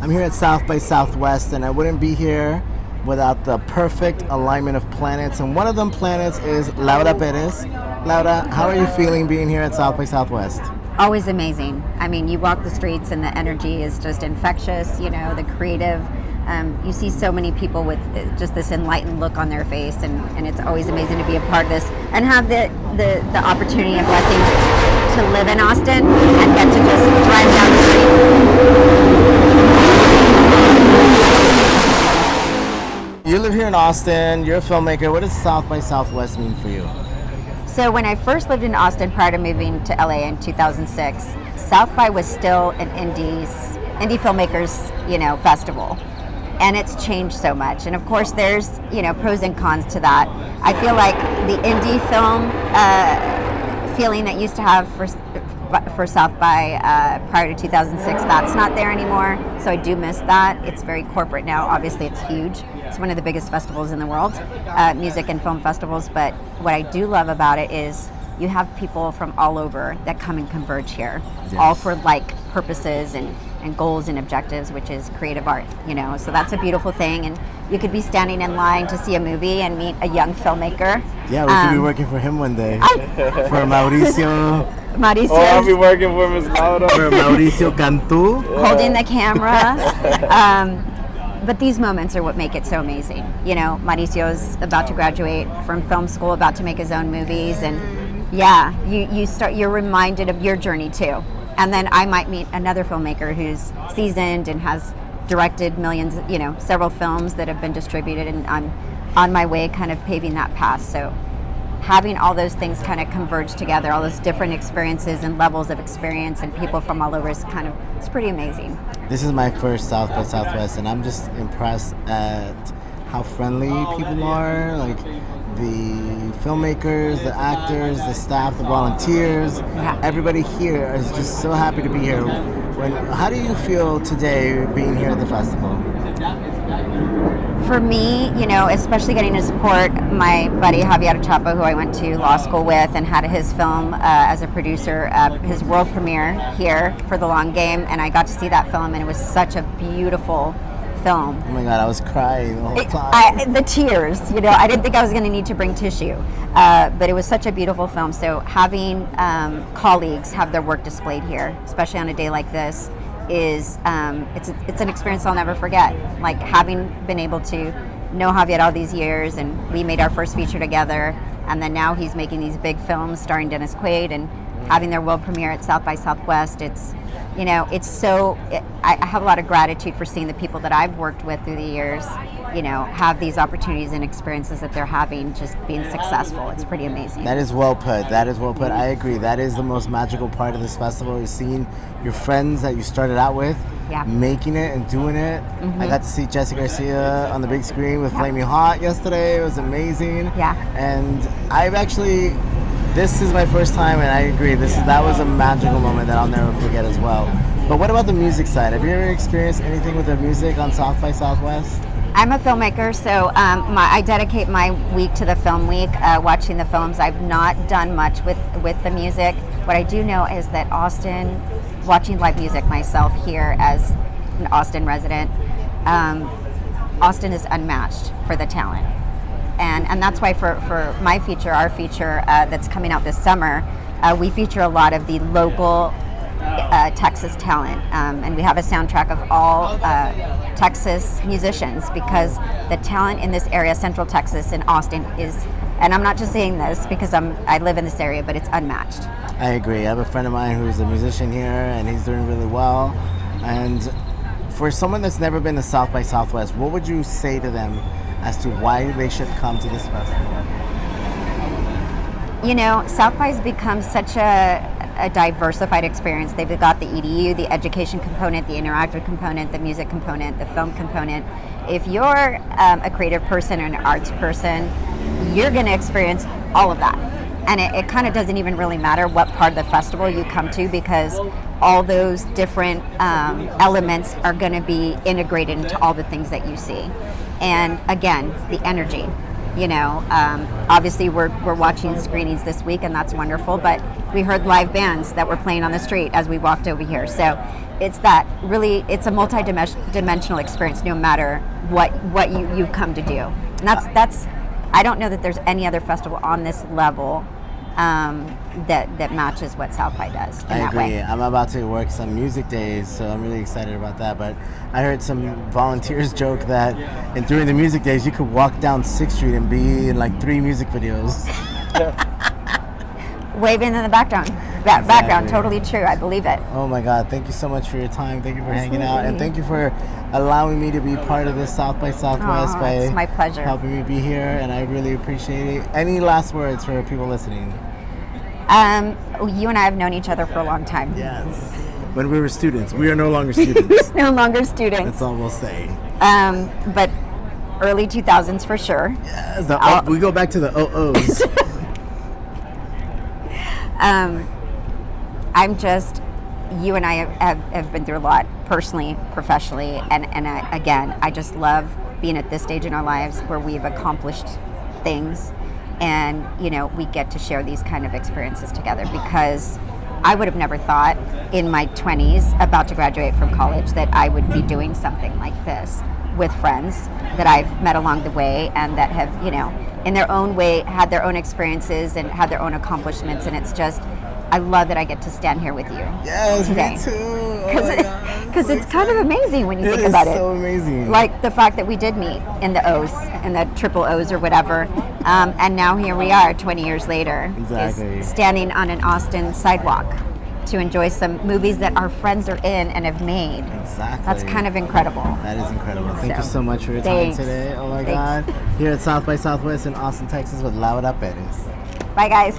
I'm here at South by Southwest, and I wouldn't be here without the perfect alignment of planets. And one of them planets is Laura Perez. Laura, how are you feeling being here at South by Southwest? Always amazing. I mean, you walk the streets and the energy is just infectious, you know, the creative. You see so many people with just this enlightened look on their face, and it's always amazing to be a part of this and have the opportunity and blessing to live in Austin and get to just drive down the street. You live here in Austin, you're a filmmaker. What does South by Southwest mean for you? So when I first lived in Austin prior to moving to LA in 2006, South by was still an indie filmmakers, festival. And it's changed so much. And of course there's, pros and cons to that. I feel like the indie film feeling that used to have for South by prior to 2006, that's not there anymore. So I do miss that. It's very corporate now. Obviously it's huge. It's one of the biggest festivals in the world, music and film festivals. But what I do love about it is you have people from all over that come and converge here, yes, all for like purposes and goals and objectives, which is creative art, so that's a beautiful thing. And you could be standing in line to see a movie and meet a young filmmaker. Yeah, we could be working for him one day. For Mauricio. Oh, I'll be working for Ms. Laura. For Mauricio Cantu. Holding the camera. But these moments are what make it so amazing. Mauricio's about to graduate from film school, about to make his own movies, and yeah, you're reminded of your journey too. And then I might meet another filmmaker who's seasoned and has directed millions, several films that have been distributed, and I'm on my way kind of paving that path. So having all those things kind of converge together, all those different experiences and levels of experience and people from all over it's pretty amazing. This is my first South by Southwest, and I'm just impressed at how friendly people are, like the filmmakers, the actors, the staff, the volunteers. Yeah. Everybody here is just so happy to be here. How do you feel today being here at the festival? For me, especially getting to support my buddy Javier Chapo, who I went to law school with and had his film as a producer, his world premiere here for The Long Game, and I got to see that film, and it was such a beautiful film. Oh my God, I was crying the whole time. The tears, I didn't think I was going to need to bring tissue, but it was such a beautiful film. So having colleagues have their work displayed here, especially on a day like this, is it's an experience I'll never forget. Like having been able to know Javier all these years, and we made our first feature together, and then now he's making these big films starring Dennis Quaid and having their world premiere at South by Southwest. I have a lot of gratitude for seeing the people that I've worked with through the years, have these opportunities and experiences that they're having, just being successful. It's pretty amazing. That is well put. I agree. That is the most magical part of this festival, is seeing your friends that you started out with, yeah, making it and doing it. Mm-hmm. I got to see Jesse Garcia on the big screen with Flaming Hot yesterday. It was amazing. Yeah. And this is my first time, and I agree. That was a magical moment that I'll never forget as well. But what about the music side? Have you ever experienced anything with the music on South by Southwest? I'm a filmmaker, so I dedicate my week to the film week, watching the films. I've not done much with the music. What I do know is that Austin, watching live music myself here as an Austin resident, Austin is unmatched for the talent. And that's why for my feature, our feature that's coming out this summer, we feature a lot of the local Texas talent, and we have a soundtrack of all Texas musicians, because the talent in this area, Central Texas and Austin, is, and I'm not just saying this because I live in this area, but it's unmatched. I agree. I have a friend of mine who's a musician here, and he's doing really well. And for someone that's never been to South by Southwest, what would you say to them as to why they should come to this festival? South by has become such a diversified experience. They've got the EDU, the education component, the interactive component, the music component, the film component. If you're a creative person or an arts person, you're going to experience all of that. And it kind of doesn't even really matter what part of the festival you come to, because all those different elements are going to be integrated into all the things that you see. And again, the energy. Obviously we're watching screenings this week, and that's wonderful, but we heard live bands that were playing on the street as we walked over here. So it's a multi-dimensional experience, no matter what you've come to do. And that's I don't know that there's any other festival on this level that matches what South by does in that agree. way. I'm about to work some music days, so I'm really excited about that. But I heard some volunteers joke that during the music days, you could walk down 6th Street and be in like 3 music videos. Waving in the background. Background, totally true. I believe it. Oh my God! Thank you so much for your time. Thank you for hanging out, and thank you for allowing me to be part of this South by Southwest by it's my pleasure. helping me be here, and I really appreciate it. Any last words for people listening? You and I have known each other for a long time. Yes. When we were students, we are no longer students. No longer students. That's all we'll say. But early 2000s for sure. Yes. We go back to the OOs. You and I have been through a lot personally, professionally, and I just love being at this stage in our lives where we've accomplished things, and we get to share these kind of experiences together, because I would have never thought in my 20s, about to graduate from college, that I would be doing something like this with friends that I've met along the way, and that have, in their own way, had their own experiences and had their own accomplishments. And it's just, I love that I get to stand here with you. Yes, today. me too. Because it's kind of amazing when you think about it. It is so amazing. Like the fact that we did meet in the O's, in the triple O's or whatever, and now here we are 20 years later, exactly, standing on an Austin sidewalk to enjoy some movies that our friends are in and have made. Exactly. That's kind of incredible. That is incredible. Thank you so much for your time today. Oh my God. Here at South by Southwest in Austin, Texas with Laura Perez. Bye, guys.